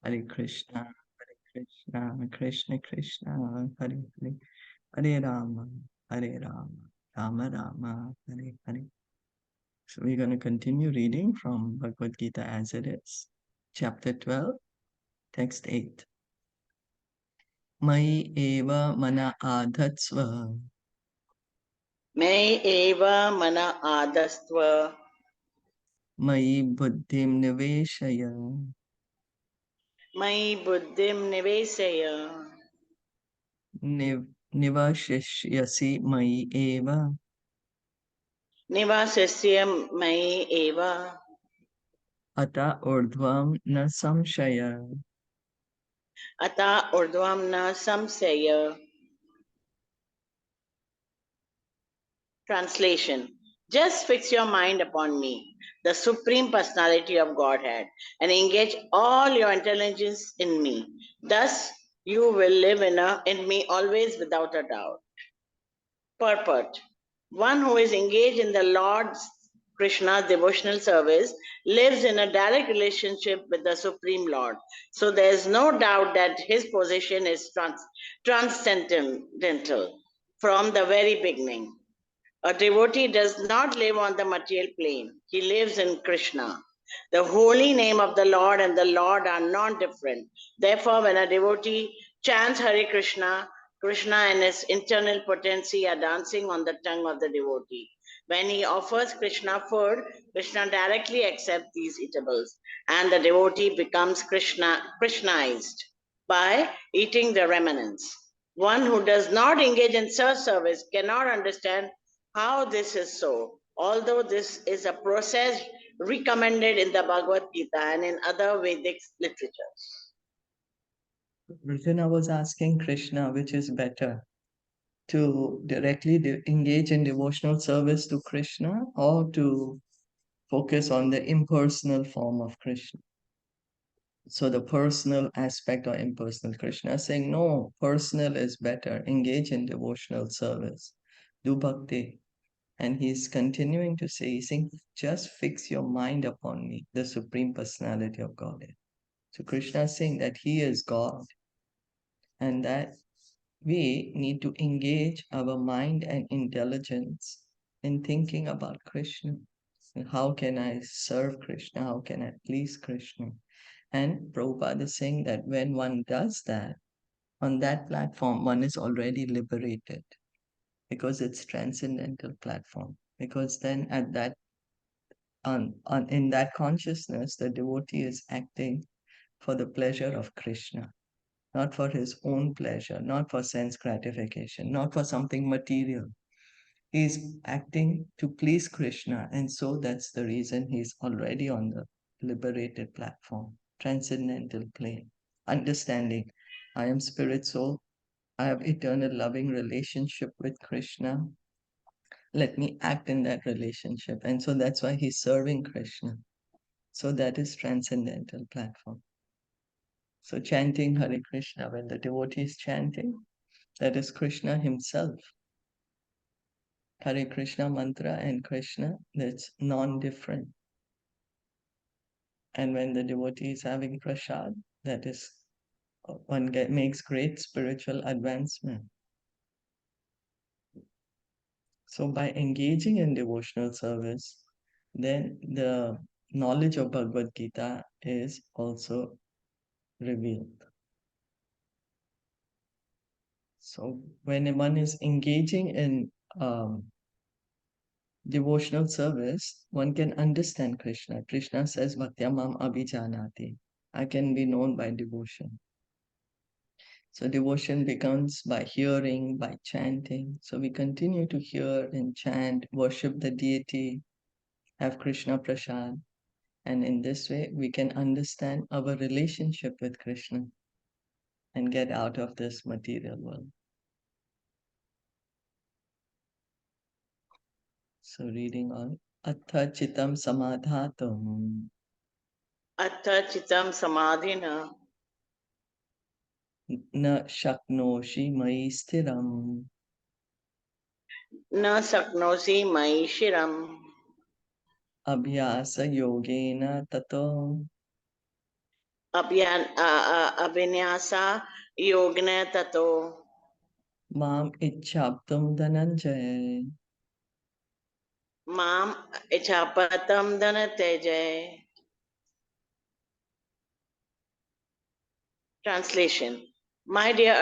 Hare Krishna, Krishna Krishna, Hare Hare, Hare Rama, Rama Rama, Hare Hare. So we're going to continue reading from Bhagavad Gita as it is. Chapter 12, text 8. Mai eva mana adhatsva. May eva mana adastva. Mai buddhim niveshaya. Mai buddhim nivesaya. Nivashishyasi mai eva. Nivasasya mai eva. Ata urdhvam na samshaya. Ata urdhvam na samsaya. Translation. Just fix your mind upon me, the Supreme Personality of Godhead, and engage all your intelligence in me. Thus, you will live in me always without a doubt. Purport. One who is engaged in the Lord Krishna's devotional service lives in a direct relationship with the Supreme Lord. So there is no doubt that his position is transcendental from the very beginning. A devotee does not live on the material plane. He lives in Krishna. The holy name of the Lord and the Lord are non-different. Therefore, when a devotee chants Hare Krishna, Krishna and his internal potency are dancing on the tongue of the devotee. When he offers Krishna food, Krishna directly accepts these eatables, and the devotee becomes Krishnaized by eating the remnants. One who does not engage in self-service cannot understand how this is so, although this is a process recommended in the Bhagavad Gita and in other Vedic literatures. Arjuna was asking Krishna which is better, to directly engage in devotional service to Krishna or to focus on the impersonal form of Krishna. So the personal aspect or impersonal. Krishna is saying, no, personal is better. Engage in devotional service. Do bhakti. And he's continuing to say, he's saying, just fix your mind upon me, the Supreme Personality of Godhead. So Krishna is saying that he is God and that we need to engage our mind and intelligence in thinking about Krishna. How can I serve Krishna? How can I please Krishna? And Prabhupada is saying that when one does that, on that platform, one is already liberated because it's transcendental platform. Because then at that in that consciousness, the devotee is acting for the pleasure of Krishna, not for his own pleasure, not for sense gratification, not for something material. He's acting to please Krishna, and so that's the reason he's already on the liberated platform, transcendental plane, understanding I am spirit soul, I have eternal loving relationship with Krishna. Let me act in that relationship. And so that's why he's serving Krishna. So that is transcendental platform. So chanting Hare Krishna, when the devotee is chanting, that is Krishna himself. Hare Krishna mantra and Krishna, that's non-different. And when the devotee is having prasad, that is makes great spiritual advancement. So by engaging in devotional service, then the knowledge of Bhagavad Gita is also revealed. So when one is engaging in devotional service, one can understand Krishna. Krishna says, Bhaktyamam abhijanati. I can be known by devotion. So devotion becomes by hearing, by chanting. So we continue to hear and chant, worship the deity, have Krishna prasad. And in this way, we can understand our relationship with Krishna and get out of this material world. So reading on. Atha chitam samadhatam. Atha chitam samadhina. Na shaknoshi mai sthiram. Na saknosi mai shiram. Abhyasa yogena tato. Abhinyasa yogna tato Mam Ichhaptum Dhananjay. mam ichapatam dhanatejay. Translation. My dear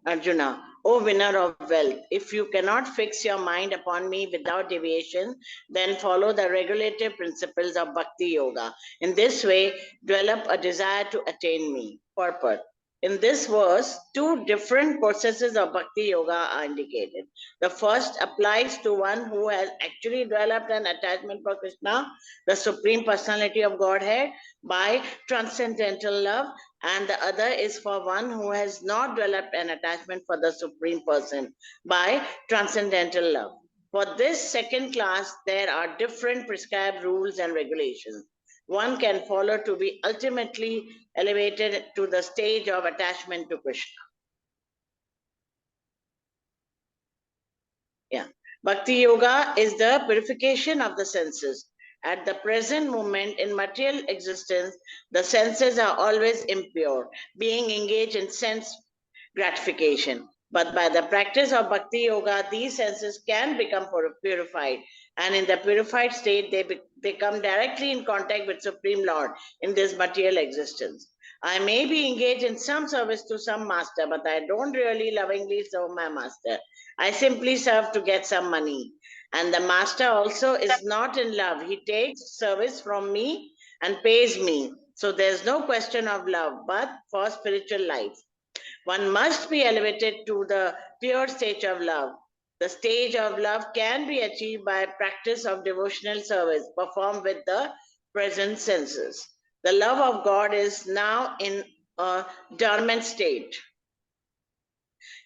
Arjuna, O winner of wealth, if you cannot fix your mind upon me without deviation, then follow the regulative principles of Bhakti Yoga. In this way, develop a desire to attain me. Purport. In this verse, two different processes of Bhakti Yoga are indicated. The first applies to one who has actually developed an attachment for Krishna, the Supreme Personality of Godhead, by transcendental love, and the other is for one who has not developed an attachment for the Supreme Person by transcendental love. For this second class, there are different prescribed rules and regulations. One can follow to be ultimately elevated to the stage of attachment to Krishna. Yeah. Bhakti Yoga is the purification of the senses. At the present moment in material existence, the senses are always impure, being engaged in sense gratification. But by the practice of Bhakti Yoga, these senses can become purified. And in the purified state, they come directly in contact with Supreme Lord in this material existence. I may be engaged in some service to some master, but I don't really lovingly serve my master. I simply serve to get some money. And the master also is not in love. He takes service from me and pays me. So there's no question of love, but for spiritual life. One must be elevated to the pure stage of love. The stage of love can be achieved by practice of devotional service performed with the present senses. The love of God is now in a dormant state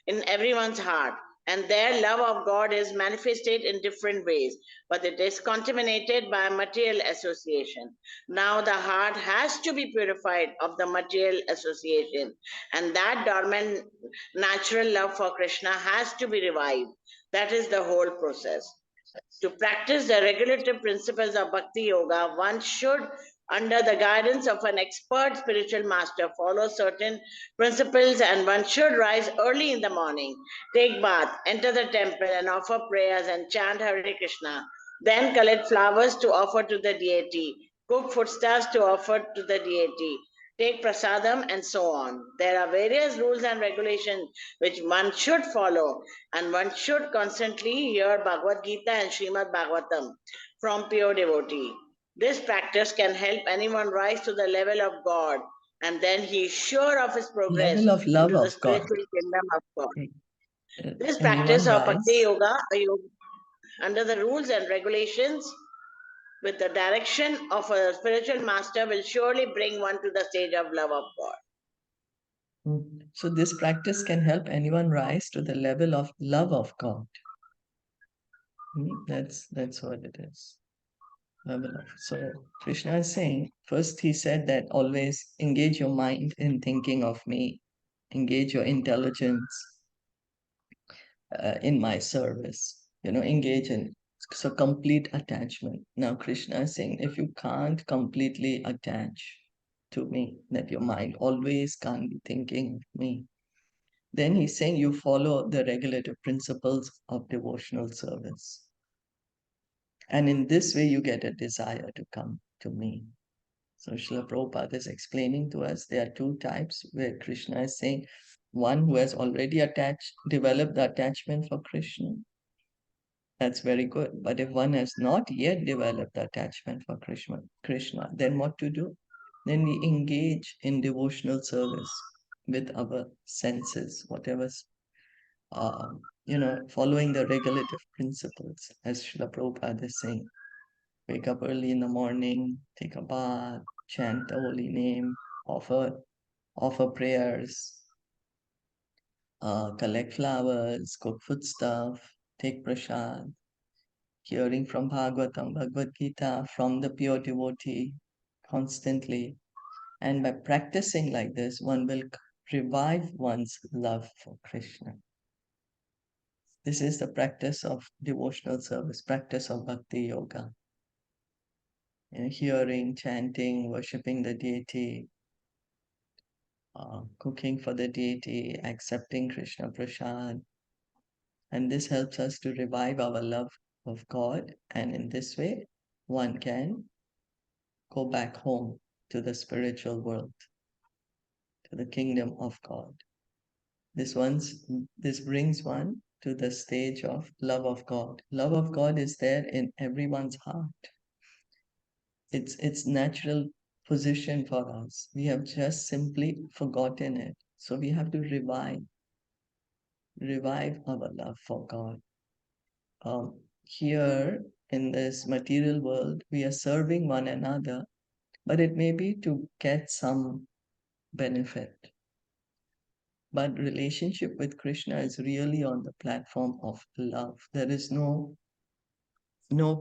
in everyone's heart, and their love of God is manifested in different ways, but it is contaminated by material association. Now the heart has to be purified of the material association, and that dormant natural love for Krishna has to be revived. That is the whole process. To practice the regulative principles of Bhakti Yoga, one should, under the guidance of an expert spiritual master, follow certain principles, and one should rise early in the morning, take bath, enter the temple and offer prayers and chant Hare Krishna, then collect flowers to offer to the deity, cook foodstuffs to offer to the deity, take prasadam, and so on. There are various rules and regulations which one should follow, and one should constantly hear Bhagavad Gita and Srimad Bhagavatam from pure devotee. This practice can help anyone rise to the level of God, and then he is sure of his progress Level of love into the of God. spiritual kingdom of God. This Anyone practice of Bhakti rise? Yoga, under the rules and regulations, with the direction of a spiritual master, will surely bring one to the stage of love of God. So this practice can help anyone rise to the level of love of God. That's what it is. Level of. So Krishna is saying, first he said that always engage your mind in thinking of me, engage your intelligence in my service, engage in so complete attachment. Now Krishna is saying, if you can't completely attach to me, that your mind always can't be thinking of me, then he's saying you follow the regulative principles of devotional service. And in this way, you get a desire to come to me. So Srila Prabhupada is explaining to us there are two types where Krishna is saying one who has already developed the attachment for Krishna. That's very good. But if one has not yet developed the attachment for Krishna, then what to do? Then we engage in devotional service with our senses, whatever's following the regulative principles, as Srila Prabhupada is saying. Wake up early in the morning, take a bath, chant the holy name, offer prayers, collect flowers, cook food stuff, take prasad, hearing from Bhagavad Gita, from the pure devotee constantly. And by practicing like this, one will revive one's love for Krishna. This is the practice of devotional service, practice of bhakti yoga. Hearing, chanting, worshipping the deity, cooking for the deity, accepting Krishna Prasad. And this helps us to revive our love of God. And in this way, one can go back home to the spiritual world, to the kingdom of God. This brings one to the stage of love of God. Love of God is there in everyone's heart. It's natural position for us. We have just simply forgotten it. So we have to revive our love for God. Here in this material world, we are serving one another, but it may be to get some benefit. But relationship with Krishna is really on the platform of love. There is no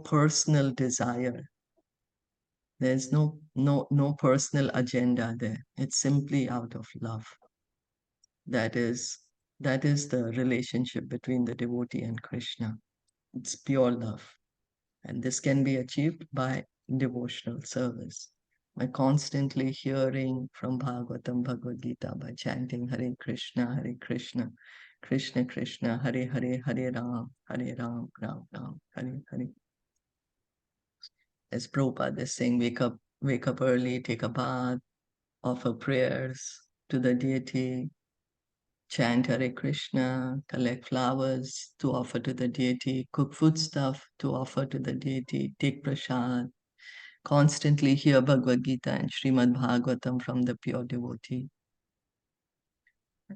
personal desire. There's no personal agenda there. It's simply out of love. That is the relationship between the devotee and Krishna. It's pure love. And this can be achieved by devotional service, by constantly hearing from Bhagavatam, Bhagavad Gita, by chanting Hare Krishna, Krishna Krishna, Hare Hare, Hare Ram, Ram Ram, Hare Hare. As Prabhupada is saying, wake up early, take a bath, offer prayers to the deity, chant Hare Krishna, collect flowers to offer to the deity, cook foodstuff to offer to the deity, take prasad, constantly hear Bhagavad Gita and Srimad Bhagavatam from the pure devotee.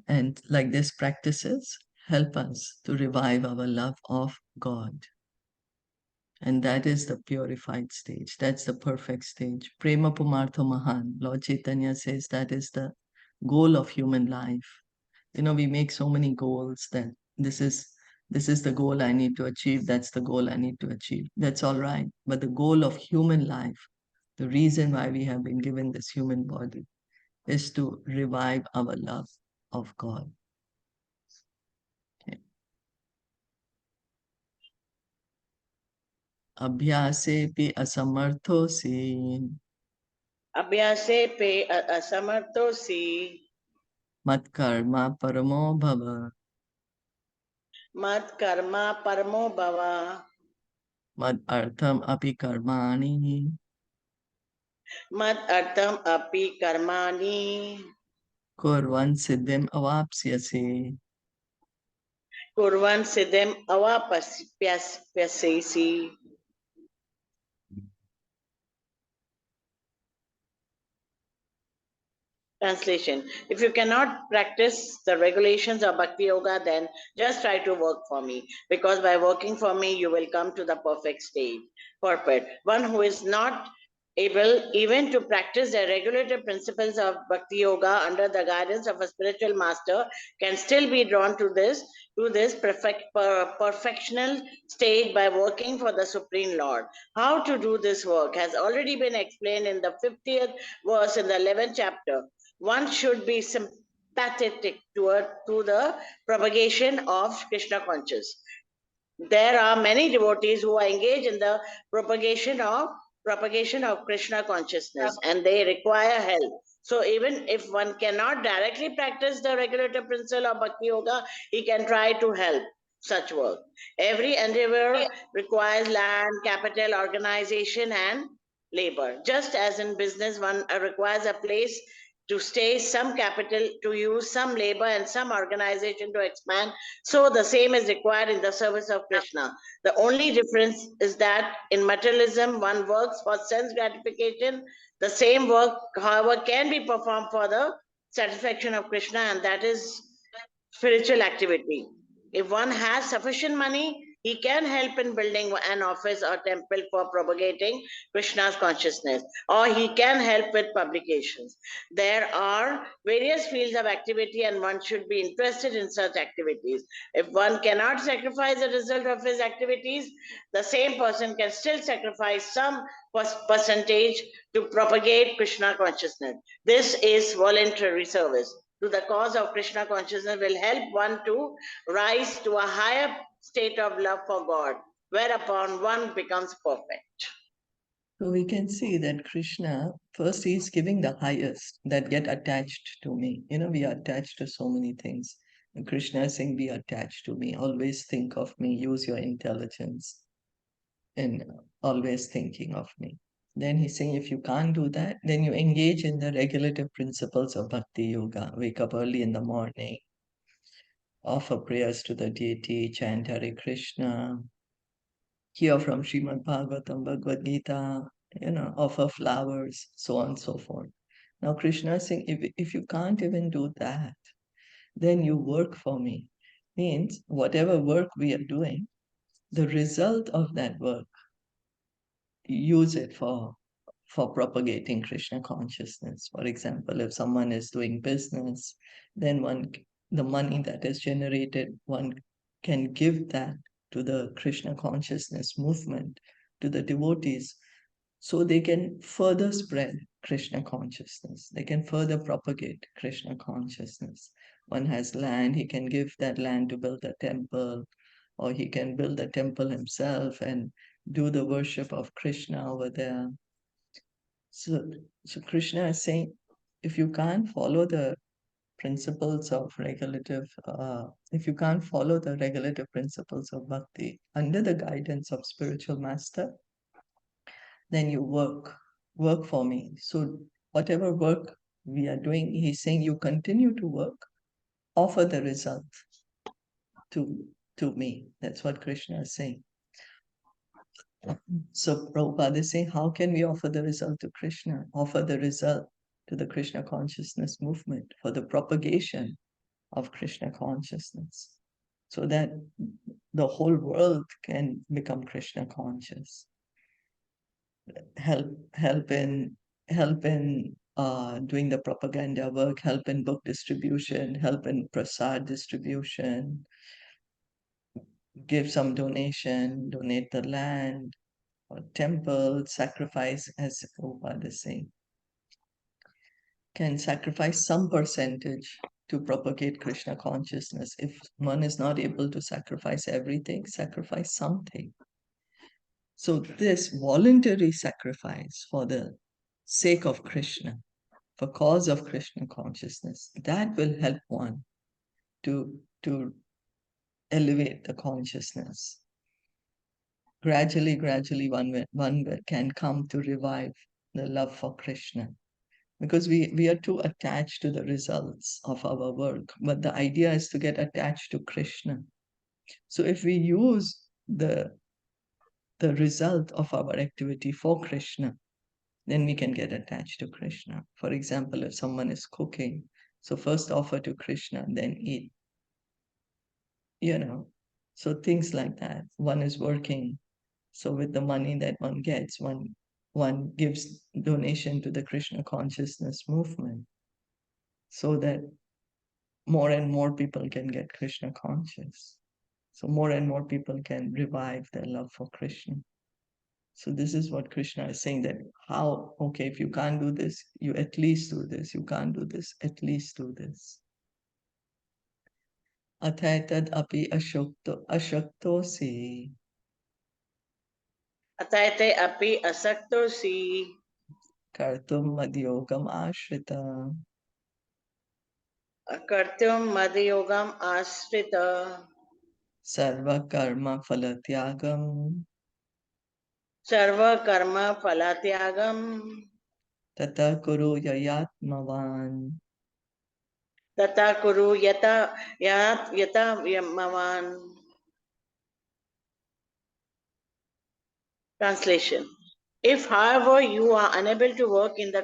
And like these practices help us to revive our love of God. And that is the purified stage. That's the perfect stage. Prema Pumartha Mahan. Lord Chaitanya says that is the goal of human life. We make so many goals that this is the goal I need to achieve. That's the goal I need to achieve. That's all right. But the goal of human life, the reason why we have been given this human body, is to revive our love of God. Okay. Abhyase pi asamarthosi. Abhyase pe asamarthosi. Mat karma paramo bhava. Mat karma paramo bhava. Mad artham api karmani. Mat artham api karmani. Kurvan siddhim avapsyasi. Kurvan siddhim avapasyasi. Translation. If you cannot practice the regulations of Bhakti Yoga, then just try to work for me. Because by working for me, you will come to the perfect state. Purport. One who is not able even to practice the regulative principles of Bhakti Yoga under the guidance of a spiritual master can still be drawn to this perfectional state by working for the Supreme Lord. How to do this work has already been explained in the 50th verse in the 11th chapter. One should be sympathetic to the propagation of Krishna consciousness. There are many devotees who are engaged in the propagation of Krishna consciousness, and they require help. So even if one cannot directly practice the regulative principle of Bhakti Yoga, he can try to help such work. Every endeavor requires land, capital, organization, and labor. Just as in business, one requires a place to stay, some capital to use, some labor, and some organization to expand. So the same is required in the service of Krishna. The only difference is that in materialism, one works for sense gratification. The same work, however, can be performed for the satisfaction of Krishna, and that is spiritual activity. If one has sufficient money, he can help in building an office or temple for propagating Krishna's consciousness, or he can help with publications. There are various fields of activity, and one should be interested in such activities. If one cannot sacrifice the result of his activities, the same person can still sacrifice some percentage to propagate Krishna consciousness. This is voluntary service to the cause of Krishna consciousness will help one to rise to a higher state of love for God, whereupon one becomes perfect. So we can see that Krishna, first he is giving the highest that get attached to me. We are attached to so many things. And Krishna is saying, be attached to me. Always think of me. Use your intelligence in always thinking of me. Then he's saying, if you can't do that, then you engage in the regulative principles of Bhakti Yoga. Wake up early in the morning, offer prayers to the deity, chant Hare Krishna, hear from Srimad Bhagavatam, Bhagavad Gita, offer flowers, so on and so forth. Now Krishna is saying, if you can't even do that, then you work for me. Means whatever work we are doing, the result of that work, use it for propagating Krishna consciousness. For example, if someone is doing business, then the money that is generated, one can give that to the Krishna consciousness movement, to the devotees, so they can further spread Krishna consciousness. They can further propagate Krishna consciousness. One has land, he can give that land to build a temple, or he can build a temple himself and do the worship of Krishna over there. So Krishna is saying, if you can't follow the principles of if you can't follow the regulative principles of bhakti under the guidance of spiritual master, then you work for me. So whatever work we are doing, he's saying you continue to work, offer the result to me. That's what Krishna is saying. So Prabhupada is saying, how can we offer the result to Krishna? Offer the result to the Krishna consciousness movement for the propagation of Krishna consciousness, so that the whole world can become Krishna conscious. Help in doing the propaganda work, help in book distribution, help in prasad distribution, give some donation, donate the land, or temple, sacrifice, as Prabhupada is saying. Can sacrifice some percentage to propagate Krishna consciousness. If one is not able to sacrifice everything, sacrifice something. So this voluntary sacrifice for the sake of Krishna, for cause of Krishna consciousness, that will help one to elevate the consciousness. Gradually, one can come to revive the love for Krishna. Because we are too attached to the results of our work. But the idea is to get attached to Krishna. So if we use the result of our activity for Krishna, then we can get attached to Krishna. For example, if someone is cooking, so first offer to Krishna, then eat. So things like that. One is working. So with the money that one gets, one gives donation to the Krishna consciousness movement, so that more and more people can get Krishna conscious. So more and more people can revive their love for Krishna. So this is what Krishna is saying, that okay, if you can't do this, you at least do this. You can't do this, at least do this. Athaitad api ashaktosi. Ataite api asaktosi. Kartum madhyogam ashrita. Kartum madhyogam ashrita. Sarva karma phalatyagam. Sarva karma phalatyagam. Tata kuru yayatmavan. Tata kuru yata yamavan. Translation. If, however, you are unable to work in the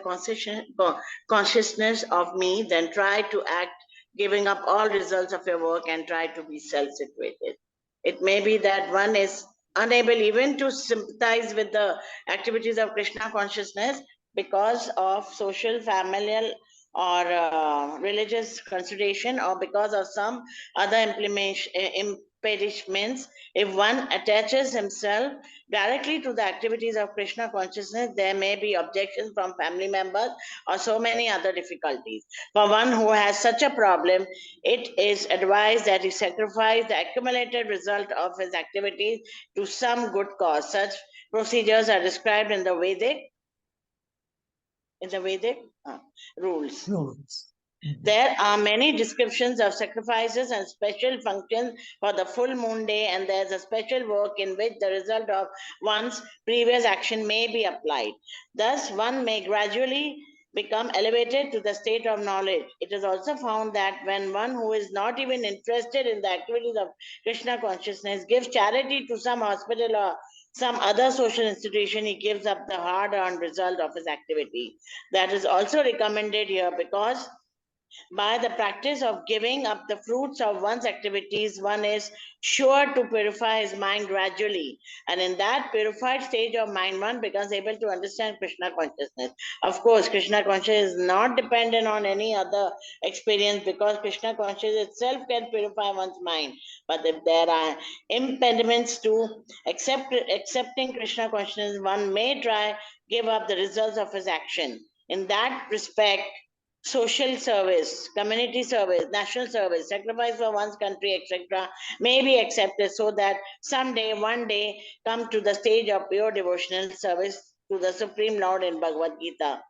consciousness of me, then try to act, giving up all results of your work and try to be self-situated. It may be that one is unable even to sympathize with the activities of Krishna consciousness because of social, familial, or religious consideration, or because of some other impediments. If one attaches himself directly to the activities of Krishna consciousness, there may be objections from family members or so many other difficulties. For one who has such a problem, it is advised that he sacrifice the accumulated result of his activities to some good cause. Such procedures are described in the Vedic rules. Rules. There are many descriptions of sacrifices and special functions for the full moon day, and there's a special work in which the result of one's previous action may be applied. Thus, one may gradually become elevated to the state of knowledge. It is also found that when one who is not even interested in the activities of Krishna consciousness gives charity to some hospital or some other social institution, he gives up the hard earned result of his activity. That is also recommended here because by the practice of giving up the fruits of one's activities, one is sure to purify his mind gradually. And in that purified stage of mind, one becomes able to understand Krishna consciousness. Of course, Krishna consciousness is not dependent on any other experience because Krishna consciousness itself can purify one's mind. But if there are impediments to accepting Krishna consciousness, one may try give up the results of his action. In that respect, social service, community service, national service, sacrifice for one's country, etc., may be accepted so that someday, one day, come to the stage of pure devotional service to the Supreme Lord in Bhagavad Gita.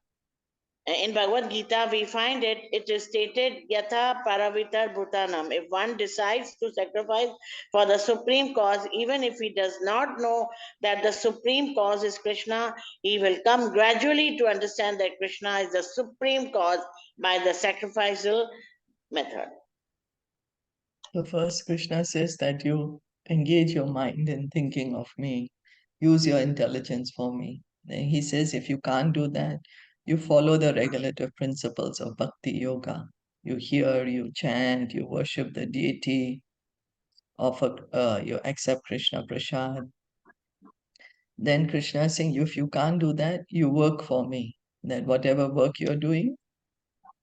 In Bhagavad Gita, we find it is stated, Yatha Paravitar Bhutanam. If one decides to sacrifice for the supreme cause, even if he does not know that the supreme cause is Krishna, he will come gradually to understand that Krishna is the supreme cause by the sacrificial method. So first, Krishna says that you engage your mind in thinking of me, use your intelligence for me. Then he says if you can't do that, you follow the regulative principles of Bhakti Yoga. You hear, you chant, you worship the deity, you accept Krishna Prasad. Then Krishna is saying, if you can't do that, you work for me. That whatever work you're doing,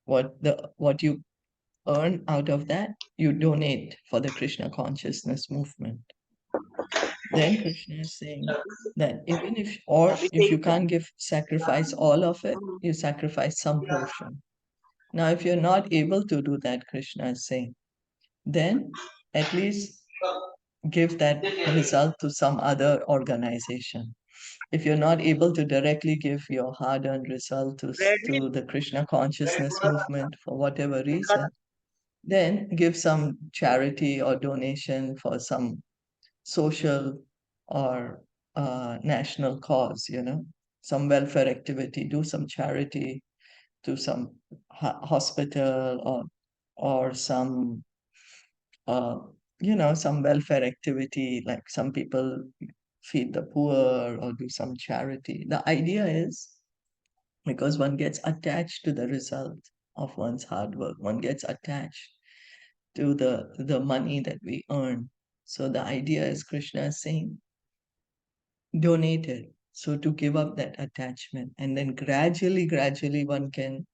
what you earn out of that, you donate for the Krishna consciousness movement. Then Krishna is saying that even if you can't sacrifice all of it, you sacrifice some portion. Now, if you're not able to do that, Krishna is saying, then at least give that result to some other organization. If you're not able to directly give your hard-earned result to the Krishna consciousness movement for whatever reason, then give some charity or donation for some social or national cause, some welfare activity, do some charity to some hospital or some uh, some welfare activity, like some people feed the poor or do some charity. The idea is because one gets attached to the result of one's hard work, one gets attached to the money that we earn. So the idea is Krishna is saying donate it. So to give up that attachment, and then gradually one can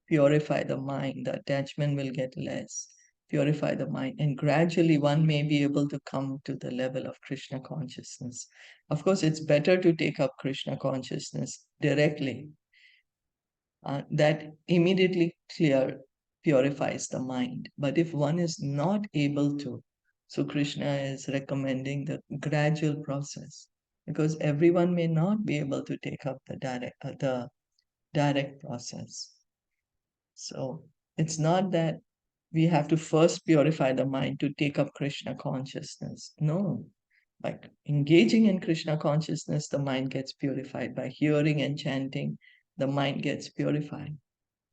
purify the mind. The attachment will get less. Purify the mind, and gradually one may be able to come to the level of Krishna consciousness. Of course, it's better to take up Krishna consciousness directly. That immediately purifies the mind. But if one is not able to, so Krishna is recommending the gradual process because everyone may not be able to take up the direct process. So it's not that we have to first purify the mind to take up Krishna consciousness. No, like engaging in Krishna consciousness, the mind gets purified. By hearing and chanting, the mind gets purified.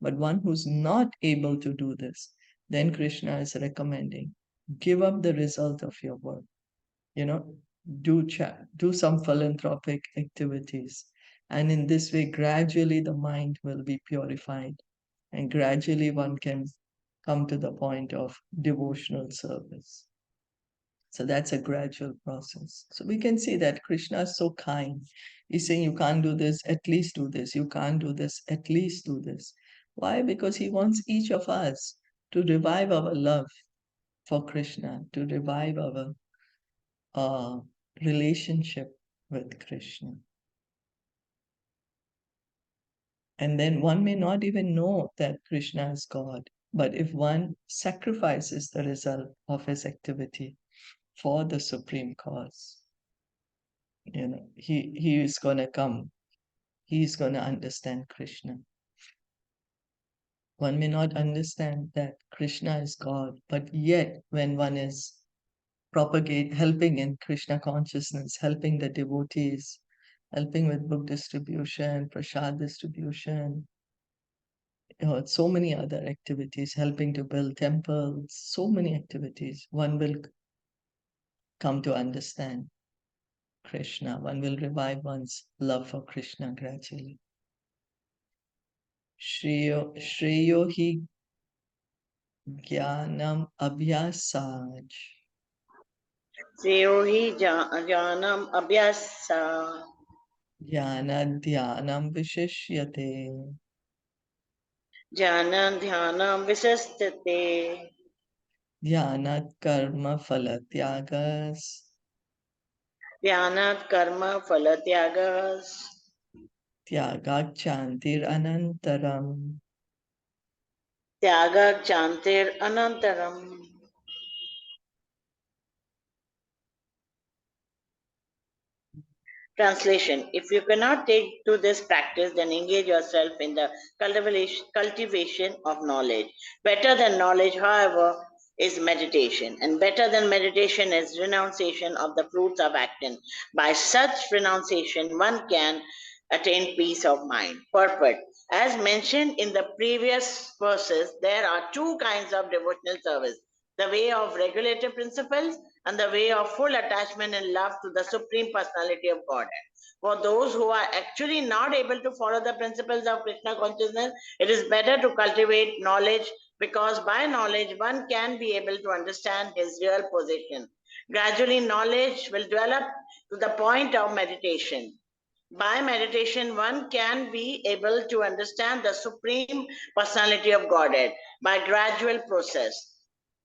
But one who's not able to do this, then Krishna is recommending give up the result of your work. You know, do some philanthropic activities. And in this way, gradually the mind will be purified. And gradually one can come to the point of devotional service. So that's a gradual process. So we can see that Krishna is so kind. He's saying, you can't do this, at least do this. You can't do this, at least do this. Why? Because he wants each of us to revive our love for Krishna, to revive our uh, relationship with Krishna. And then one may not even know that Krishna is God. But if one sacrifices the result of his activity for the supreme cause, He is going to come. He is going to understand Krishna. One may not understand that Krishna is God, but yet when one is helping in Krishna consciousness, helping the devotees, helping with book distribution, prasad distribution, so many other activities, helping to build temples, so many activities, one will come to understand Krishna. One will revive one's love for Krishna gradually. Shreyo hi jnanam abhyasaj. Seohi janam abhyasa. Jnana dhyanam vishishyate. Jnana dhyanam visastate. Dhyanat karma phala tyagas. Dhyanat karma phalatyagas. Tyagat chantir anantaram. Tyaga chantir anantaram. Translation: If you cannot take to this practice, then engage yourself in the cultivation of knowledge. Better than knowledge, however, is meditation, and better than meditation is renunciation of the fruits of action. By such renunciation, one can attain peace of mind. Purport: As mentioned in the previous verses, there are two kinds of devotional service: the way of regulative principles and the way of full attachment and love to the Supreme Personality of Godhead. For those who are actually not able to follow the principles of Krishna consciousness, it is better to cultivate knowledge, because by knowledge one can be able to understand his real position. Gradually, knowledge will develop to the point of meditation. By meditation, one can be able to understand the Supreme Personality of Godhead by gradual process.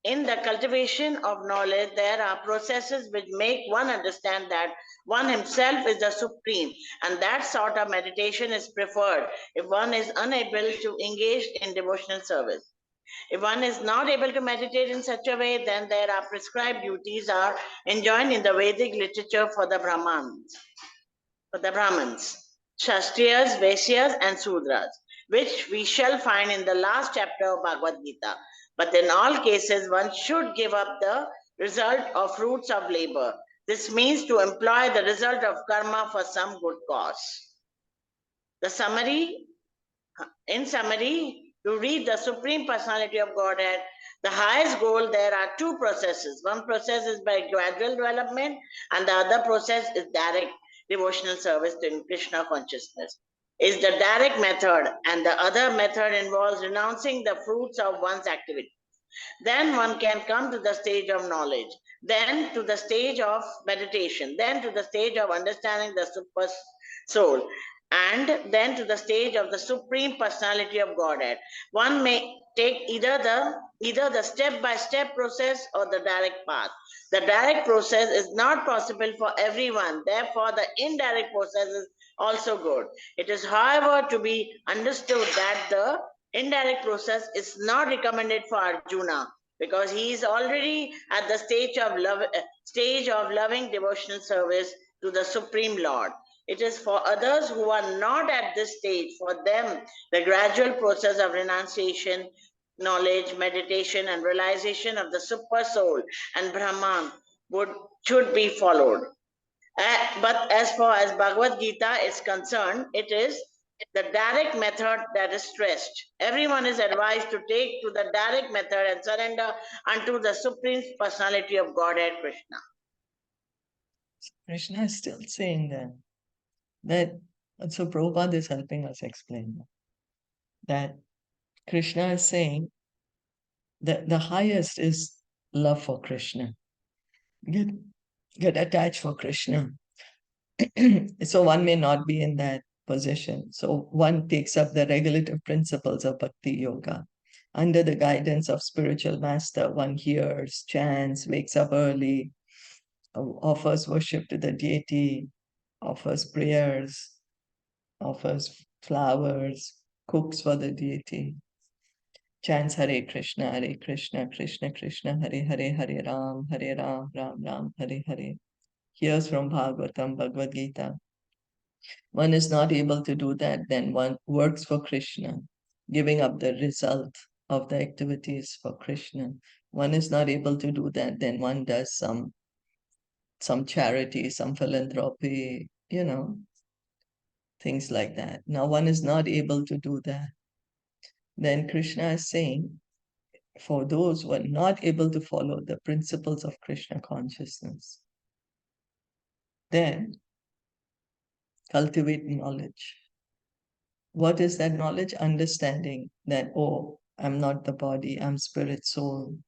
In the cultivation of knowledge, there are processes which make one understand that one himself is the supreme, and that sort of meditation is preferred if one is unable to engage in devotional service. If one is not able to meditate in such a way, then there are prescribed duties are enjoined in the Vedic literature for the Brahmins, Kshatriyas, Vaisyas, and Sudras, which we shall find in the last chapter of Bhagavad Gita. But in all cases, one should give up the result of fruits of labor. This means to employ the result of karma for some good cause. The summary, in summary, to reach the Supreme Personality of Godhead, the highest goal, there are two processes. One process is by gradual development, and the other process is direct devotional service to Krishna consciousness. Is the direct method, and the other method involves renouncing the fruits of one's activity. Then one can come to the stage of knowledge, then to the stage of meditation, then to the stage of understanding the super soul, and then to the stage of the Supreme Personality of Godhead. One may take either the step-by-step process or the direct path. The direct process is not possible for everyone, therefore the indirect process is also good. It is, however, to be understood that the indirect process is not recommended for Arjuna, because he is already at the stage of loving devotional service to the Supreme Lord. It is for others who are not at this stage. For them, the gradual process of renunciation, knowledge, meditation, and realization of the super soul and Brahman should be followed. But as far as Bhagavad Gita is concerned, it is the direct method that is stressed. Everyone is advised to take to the direct method and surrender unto the Supreme Personality of Godhead, Krishna. Krishna is still saying that so Prabhupada is helping us explain that Krishna is saying that the highest is love for Krishna. Get attached for Krishna. So one may not be in that position. So one takes up the regulative principles of Bhakti Yoga. Under the guidance of spiritual master, one hears, chants, wakes up early, offers worship to the deity, offers prayers, offers flowers, cooks for the deity, chants Hare Krishna, Krishna Krishna, Hare Hare, Hare Ram, Ram Ram, Hare Hare. hears from Bhagavatam, Bhagavad Gita. One is not able to do that, then one works for Krishna, giving up the result of the activities for Krishna. One is not able to do that, then one does some charity, some philanthropy, things like that. Now one is not able to do that. Then Krishna is saying, for those who are not able to follow the principles of Krishna consciousness, then cultivate knowledge. What is that knowledge? Understanding that, oh, I'm not the body, I'm spirit, soul.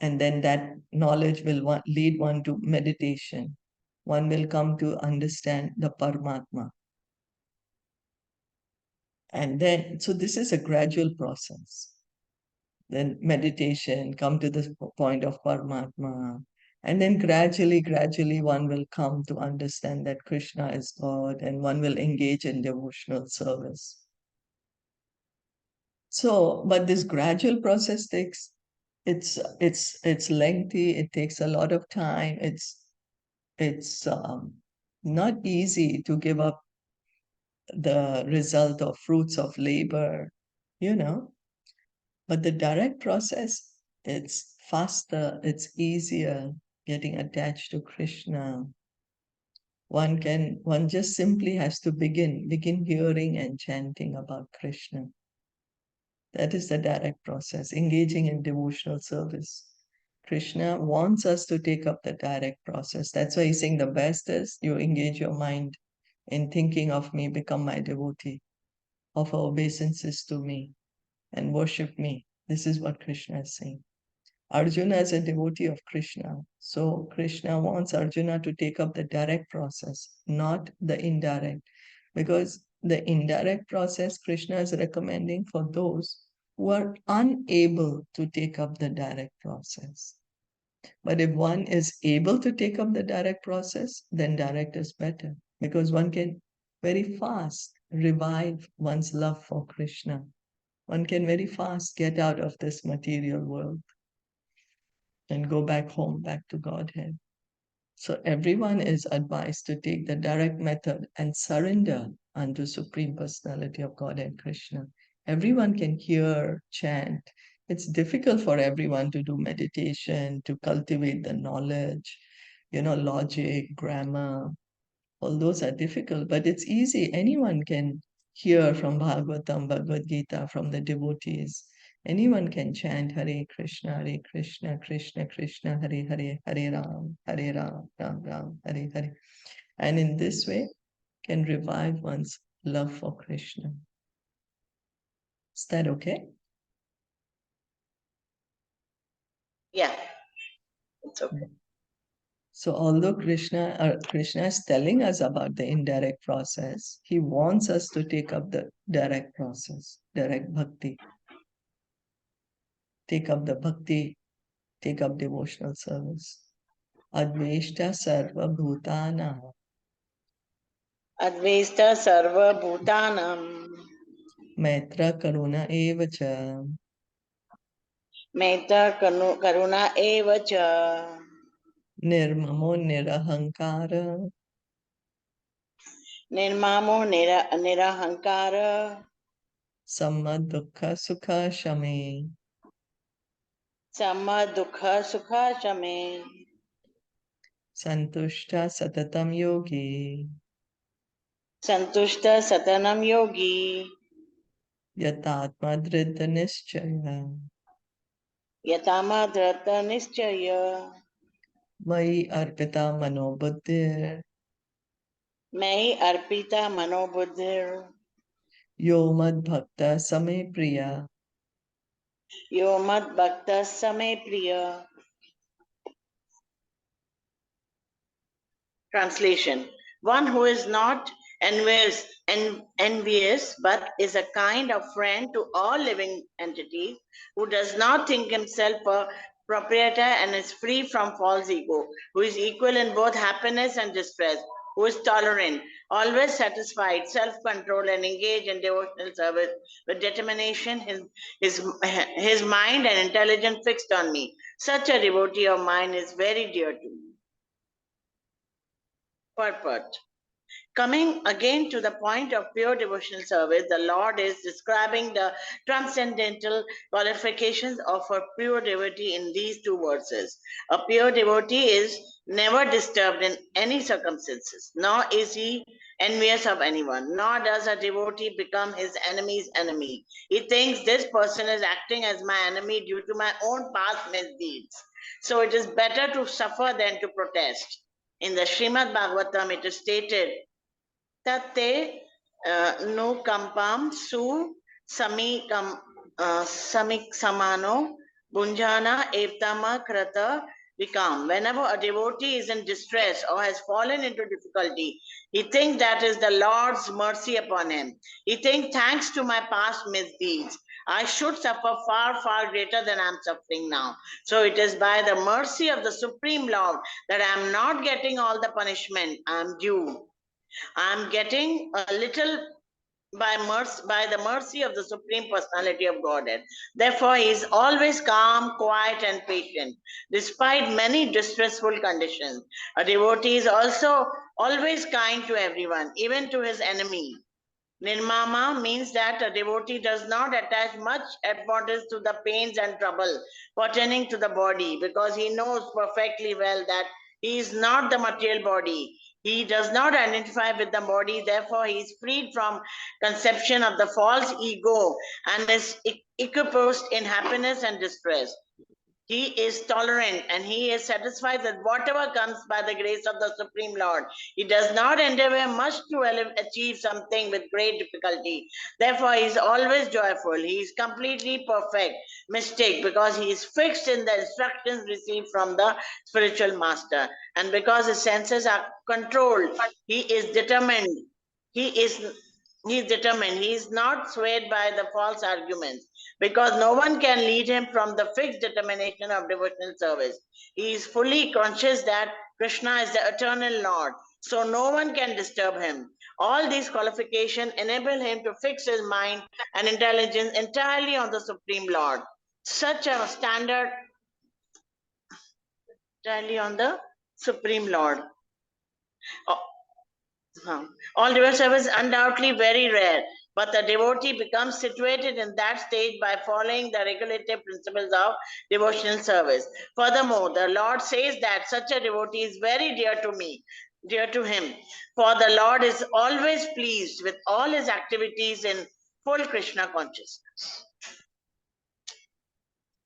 And then that knowledge will lead one to meditation. One will come to understand the Paramatma. And then, so this is a gradual process. Then meditation, come to the point of Paramatma. And then gradually, one will come to understand that Krishna is God, and one will engage in devotional service. So, but this gradual process it's lengthy. It takes a lot of time. It's not easy to give up the result of fruits of labor, you know. But the direct process, it's faster, it's easier getting attached to Krishna. One just simply has to begin hearing and chanting about Krishna. That is the direct process, engaging in devotional service. Krishna wants us to take up the direct process. That's why he's saying the best is you engage your mind in thinking of me, become my devotee, offer obeisances to me, and worship me. This is what Krishna is saying. Arjuna is a devotee of Krishna. So Krishna wants Arjuna to take up the direct process, not the indirect. Because the indirect process Krishna is recommending for those who are unable to take up the direct process. But if one is able to take up the direct process, then direct is better because one can very fast revive one's love for Krishna. One can very fast get out of this material world and go back home, back to Godhead. So everyone is advised to take the direct method and surrender unto Supreme Personality of Godhead Krishna. Everyone can hear, chant. It's difficult for everyone to do meditation, to cultivate the knowledge, logic, grammar. All those are difficult, but it's easy. Anyone can hear from Bhagavatam, Bhagavad Gita, from the devotees. Anyone can chant Hare Krishna, Krishna Krishna, Hare Hare, Hare Ram, Ram Ram, Hare Hare. And in this way, can revive one's love for Krishna. Is that okay? Yeah, it's okay. So although Krishna is telling us about the indirect process, he wants us to take up the direct process, direct bhakti. Take up the bhakti, take up devotional service. Adveshta sarva bhutana. Advaita sarva bhutanam. Maitra karuna evacha. Metta karuna evacha. Nirmamo nirahankara. Nirmamo nirahankara. Samma dukkha sukha shame. Samma dukha sukha shame. Santushta satatam yogi. Santushta satanam yogi. Yatatma dhrita nischaya. Yatama dhrata nischaya. Mai arpita manobuddhir. Mai arpita manobuddhir. Yo mad bhakta same priya. Yo mad bhakta same priya. Translation: one who is not envious but is a kind of friend to all living entities, who does not think himself a proprietor and is free from false ego, who is equal in both happiness and distress, who is tolerant, always satisfied, self-controlled, and engaged in devotional service with determination, his mind and intelligence fixed on me. Such a devotee of mine is very dear to me. purport. Coming again to the point of pure devotional service, the Lord is describing the transcendental qualifications of a pure devotee in these two verses. A pure devotee is never disturbed in any circumstances, nor is he envious of anyone, nor does a devotee become his enemy's enemy. He thinks this person is acting as my enemy due to my own past misdeeds. So it is better to suffer than to protest. In the Srimad Bhagavatam, it is stated, Tate no kampam su samik samano bunjana evtama krata vikam. Whenever a devotee is in distress or has fallen into difficulty, he thinks that is the Lord's mercy upon him. He thinks, thanks to my past misdeeds, I should suffer far, far greater than I am suffering now. So it is by the mercy of the Supreme Lord that I am not getting all the punishment I am due. I'm getting a little by the mercy of the Supreme Personality of Godhead. Therefore, he is always calm, quiet, and patient, despite many distressful conditions. A devotee is also always kind to everyone, even to his enemy. Nirmama means that a devotee does not attach much importance to the pains and trouble pertaining to the body, because he knows perfectly well that he is not the material body. He does not identify with the body, therefore he is freed from conception of the false ego and is equiposed in happiness and distress. He is tolerant and he is satisfied with whatever comes by the grace of the Supreme Lord. He does not endeavor much to achieve something with great difficulty. Therefore, he is always joyful. He is completely perfect, mystic, because he is fixed in the instructions received from the spiritual master. And because his senses are controlled, he is determined. He is he is determined. He is not swayed by the false arguments, because no one can lead him from the fixed determination of devotional service. He is fully conscious that Krishna is the eternal Lord, so no one can disturb him. All these qualifications enable him to fix his mind and intelligence entirely on the Supreme Lord. Such a standard entirely on the Supreme Lord. All devotional service is undoubtedly very rare, but the devotee becomes situated in that stage by following the regulative principles of devotional service. Furthermore, the Lord says that such a devotee is very dear to me, dear to him, for the Lord is always pleased with all his activities in full Krishna consciousness.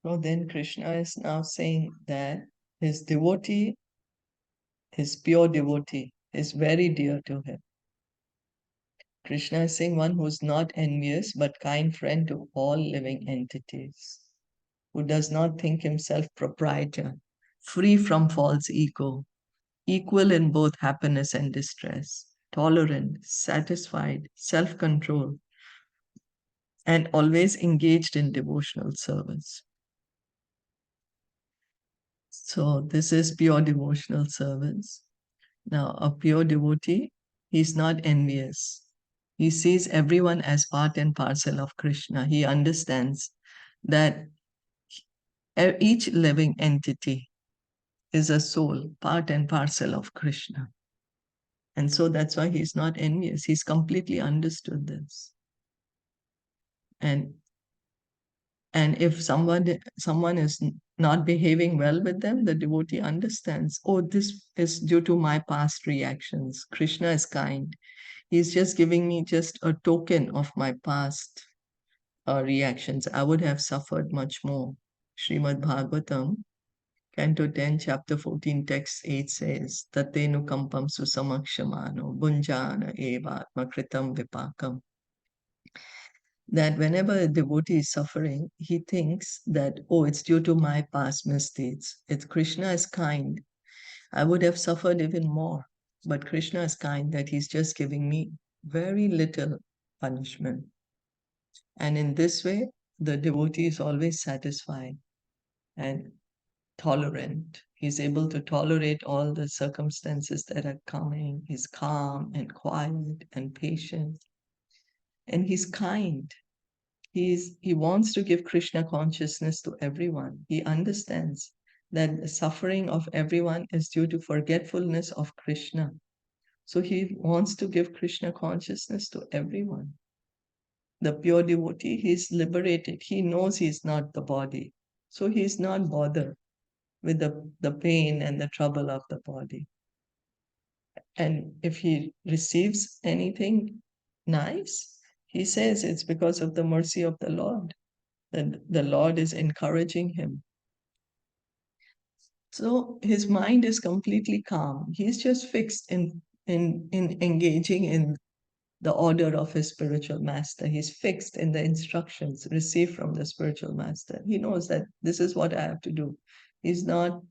So then Krishna is now saying that his devotee, his pure devotee, is very dear to him. Krishna is saying one who is not envious but kind friend to all living entities, who does not think himself proprietor, free from false ego, equal in both happiness and distress, tolerant, satisfied, self-control, and always engaged in devotional service. So this is pure devotional service. Now, a pure devotee, he's not envious. He sees everyone as part and parcel of Krishna. He understands that each living entity is a soul, part and parcel of Krishna. And so that's why he's not envious. He's completely understood this. And if someone is not behaving well with them, the devotee understands, oh, this is due to my past reactions. Krishna is kind. He's just giving me just a token of my past reactions. I would have suffered much more. Srimad Bhagavatam, Canto 10, Chapter 14, Text 8 says, Tatenu kampam susamakshamano bunjana eva makritam vipakam. That whenever a devotee is suffering, he thinks that, oh, it's due to my past misdeeds. It's Krishna is kind. I would have suffered even more. But Krishna is kind that he's just giving me very little punishment. And in this way, the devotee is always satisfied and tolerant. He's able to tolerate all the circumstances that are coming. He's calm and quiet and patient. And he's kind. He wants to give Krishna consciousness to everyone. He understands that the suffering of everyone is due to forgetfulness of Krishna. So he wants to give Krishna consciousness to everyone. The pure devotee, he's liberated. He knows he's not the body. So he's not bothered with the pain and the trouble of the body. And if he receives anything nice, he says it's because of the mercy of the Lord. That the Lord is encouraging him. So his mind is completely calm. He's just fixed in engaging in the order of his spiritual master. He's fixed in the instructions received from the spiritual master. He knows that this is what I have to do. He's not,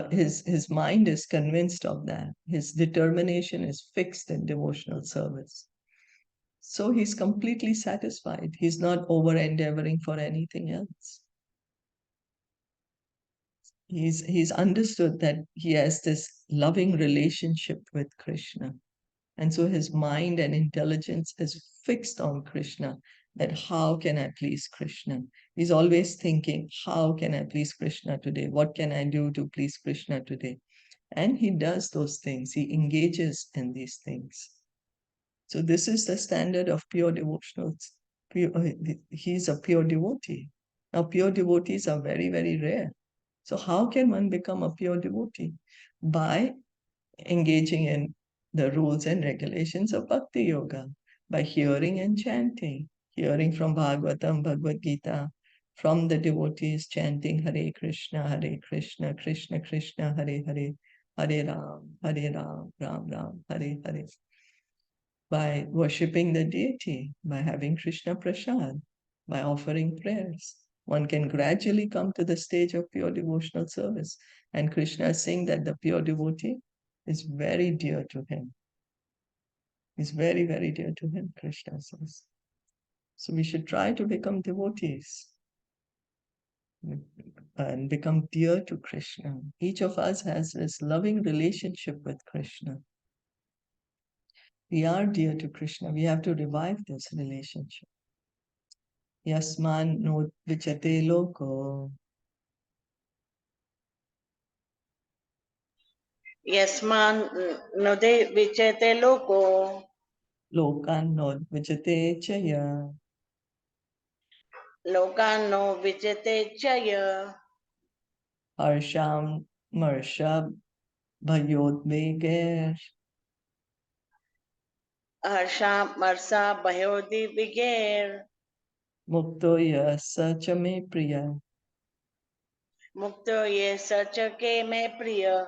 his mind is convinced of that. His determination is fixed in devotional service. So he's completely satisfied. He's not over endeavoring for anything else. He's understood that he has this loving relationship with Krishna. And so his mind and intelligence is fixed on Krishna, that how can I please Krishna? He's always thinking, how can I please Krishna today? What can I do to please Krishna today? And he does those things. He engages in these things. So this is the standard of pure devotional. He's a pure devotee. Now, pure devotees are very, very rare. So how can one become a pure devotee? By engaging in the rules and regulations of Bhakti Yoga, by hearing and chanting, hearing from Bhagavatam, Bhagavad Gita, from the devotees chanting Hare Krishna, Krishna Krishna, Hare Hare, Hare Ram, Ram Ram, Hare Hare. By worshipping the deity, by having Krishna Prasad, by offering prayers. One can gradually come to the stage of pure devotional service. And Krishna is saying that the pure devotee is very dear to him. Is very, very dear to him, Krishna says. So we should try to become devotees and become dear to Krishna. Each of us has this loving relationship with Krishna. We are dear to Krishna. We have to revive this relationship. Yasman no vichate loko. Yasman node vichete loko. Lokan no vichate chaya. Lokan no vichete chaya. Harsham marsha bhayodveger. Harsha marsa bhayodi viger. Mukto yasa chame priya. Mukto ye sachake me priya.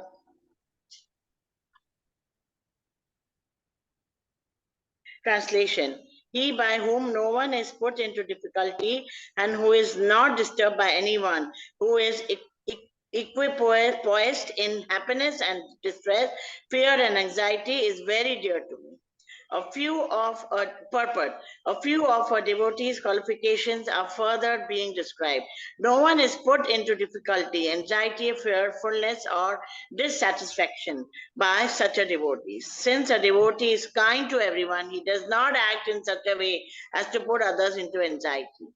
Translation: He by whom no one is put into difficulty and who is not disturbed by anyone, who is equipoised in happiness and distress, fear and anxiety, is very dear to me. A few of her devotees' qualifications are further being described. No one is put into difficulty, anxiety, fearfulness, or dissatisfaction by such a devotee. Since a devotee is kind to everyone, he does not act in such a way as to put others into anxiety.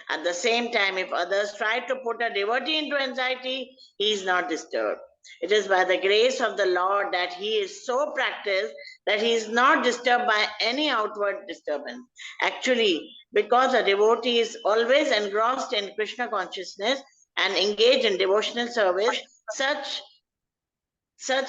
At the same time, if others try to put a devotee into anxiety, he is not disturbed. It is by the grace of the Lord that he is so practiced that he is not disturbed by any outward disturbance. Actually, because a devotee is always engrossed in Krishna consciousness and engaged in devotional service, such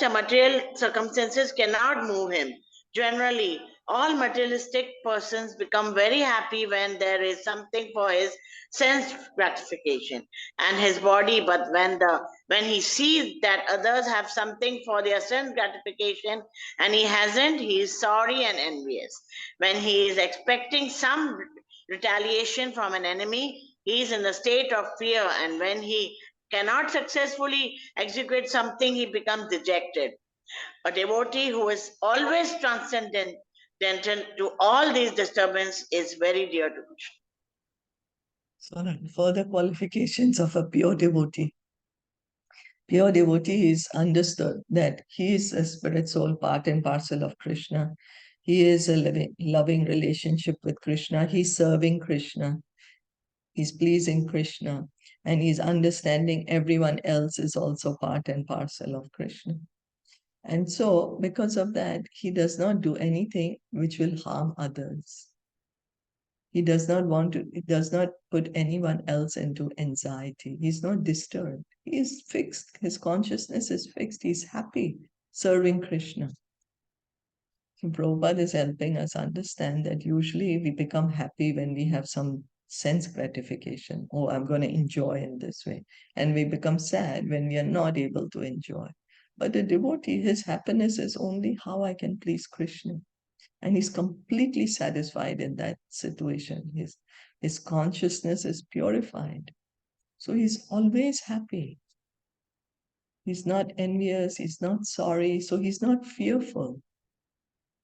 a material circumstances cannot move him. Generally, all materialistic persons become very happy when there is something for his sense gratification and his body, but when he sees that others have something for their sense gratification and he hasn't, he is sorry and envious. When he is expecting some retaliation from an enemy, he is in the state of fear, and when he cannot successfully execute something, he becomes dejected. A devotee who is always transcendental to all these disturbances is very dear to Krishna. So further qualifications of a pure devotee. Pure devotee is understood that he is a spirit soul part and parcel of Krishna. He is a loving relationship with Krishna. He's serving Krishna. He's pleasing Krishna. And he's understanding everyone else is also part and parcel of Krishna. And so, because of that, he does not do anything which will harm others. He does not put anyone else into anxiety. He's not disturbed. He is fixed. His consciousness is fixed. He's happy serving Krishna. So Prabhupada is helping us understand that usually we become happy when we have some sense gratification. Oh, I'm going to enjoy in this way. And we become sad when we are not able to enjoy. But the devotee, his happiness is only how I can please Krishna. And he's completely satisfied in that situation. His consciousness is purified. So he's always happy. He's not envious, he's not sorry, so he's not fearful.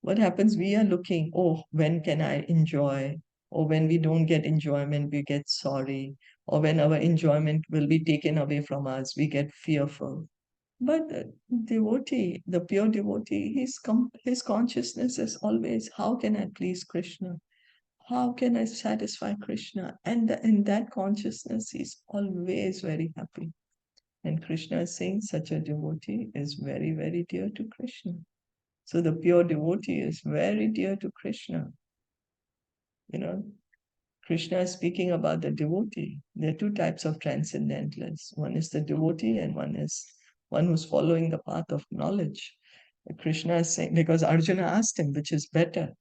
What happens? We are looking, oh, when can I enjoy? Or when we don't get enjoyment, we get sorry. Or when our enjoyment will be taken away from us, we get fearful. But the devotee, the pure devotee, his consciousness is always, how can I please Krishna? How can I satisfy Krishna? And in that consciousness, he's always very happy. And Krishna is saying such a devotee is very, very dear to Krishna. So the pure devotee is very dear to Krishna. You know, Krishna is speaking about the devotee. There are two types of transcendentalists. One is the devotee, and one is one who's following the path of knowledge. Krishna is saying, because Arjuna asked him, which is better?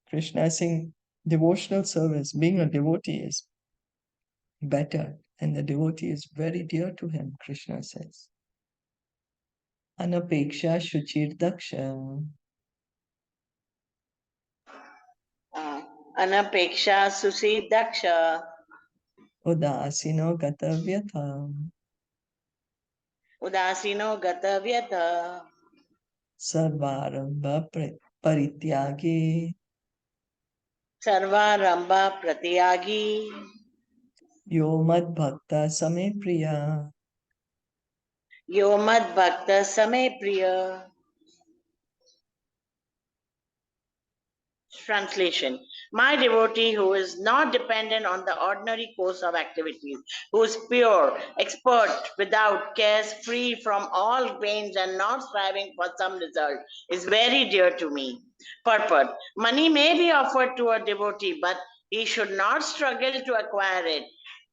Krishna is saying, devotional service, being a devotee is better. And the devotee is very dear to him, Krishna says. Anapeksha Shuchir Daksha. Anapeksha Susi Daksha. Udasino Gatavyatha. Udasino Gatavyatha. Sarvarambha Parityagi. Sarvarambha Pratyagi. Yo Mad Bhakta Same Priya. Yo Mad Bhakta Same Priya. Translation. My devotee who is not dependent on the ordinary course of activities, who is pure, expert, without cares, free from all pains and not striving for some result, is very dear to me. Purport. Money may be offered to a devotee, but he should not struggle to acquire it.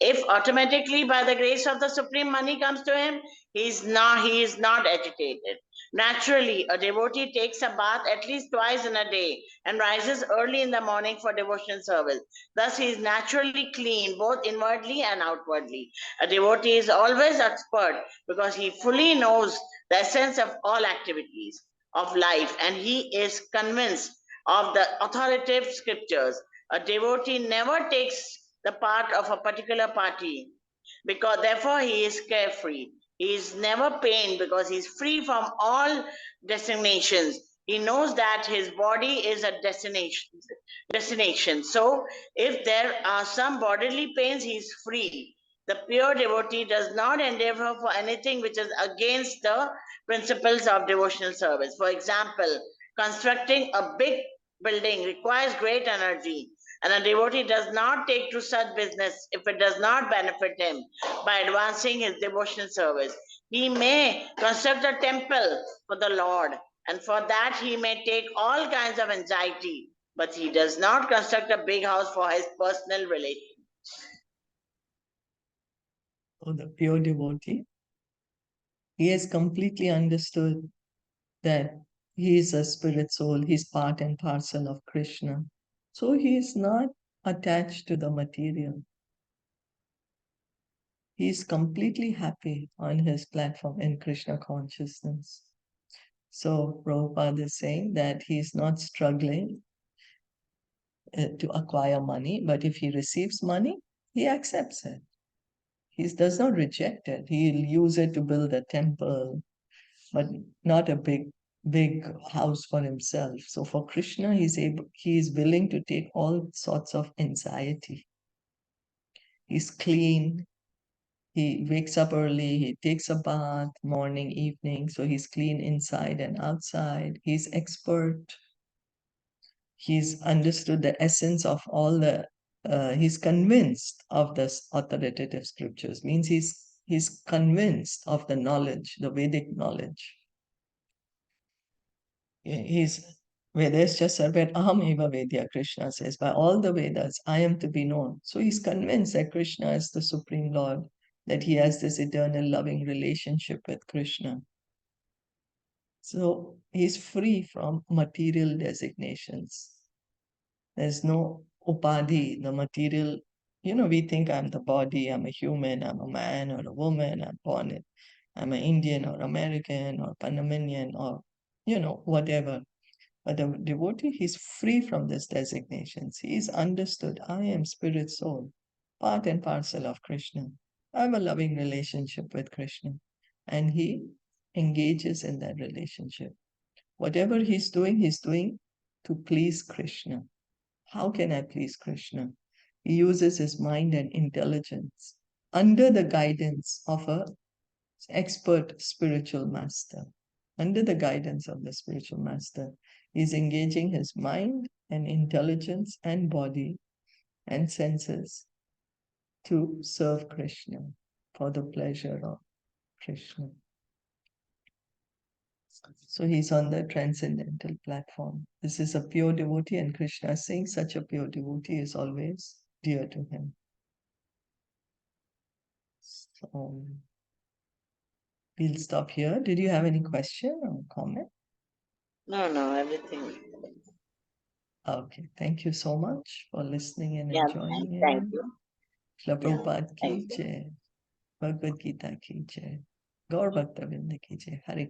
If automatically by the grace of the Supreme money comes to him, he is not agitated. Naturally, a devotee takes a bath at least twice in a day and rises early in the morning for devotional service. Thus, he is naturally clean, both inwardly and outwardly. A devotee is always expert because he fully knows the essence of all activities of life and he is convinced of the authoritative scriptures. A devotee never takes the part of a particular party because therefore he is carefree. He is never pained because he is free from all designations. He knows that his body is a destination. So if there are some bodily pains, he is free. The pure devotee does not endeavor for anything which is against the principles of devotional service. For example, constructing a big building requires great energy, and a devotee does not take to such business if it does not benefit him by advancing his devotional service. He may construct a temple for the Lord, and for that he may take all kinds of anxiety, but he does not construct a big house for his personal relation. So the pure devotee, he has completely understood that he is a spirit soul, he's part and parcel of Krishna. So he is not attached to the material. He is completely happy on his platform in Krishna consciousness. So Prabhupada is saying that he is not struggling to acquire money, but if he receives money, he accepts it. He does not reject it. He'll use it to build a temple, but not a big house for himself. So for Krishna, he is willing to take all sorts of anxiety. He's clean. He wakes up early. He takes a bath morning, evening. So he's clean inside and outside. He's expert. He's understood the essence of all he's convinced of the authoritative scriptures. Means he's convinced of the knowledge, the Vedic knowledge. He's Vedas Sarvet Aham Eva Vedya, Krishna says, by all the Vedas, I am to be known. So he's convinced that Krishna is the Supreme Lord, that he has this eternal loving relationship with Krishna. So he's free from material designations. There's no upadhi, the material. We think I'm the body, I'm a human, I'm a man or a woman, I'm an Indian or American or Panamanian or, whatever. But the devotee, he's free from these designations. He's understood, I am spirit soul, part and parcel of Krishna. I have a loving relationship with Krishna. And he engages in that relationship. Whatever he's doing to please Krishna. How can I please Krishna? He uses his mind and intelligence under the guidance of a expert spiritual master. Under the guidance of the spiritual master, he's engaging his mind and intelligence and body and senses to serve Krishna for the pleasure of Krishna. So he's on the transcendental platform. This is a pure devotee, and Krishna is saying such a pure devotee is always dear to him. So we'll stop here. Did you have any question or comment? No, everything. Okay, thank you so much for listening and Yeah, joining thank in. you. Shila Yeah, Prabhupada thank ki you. jai, Bhagavad Gita ki jai, Gaur Bhakta Vrinda ki jai, Hare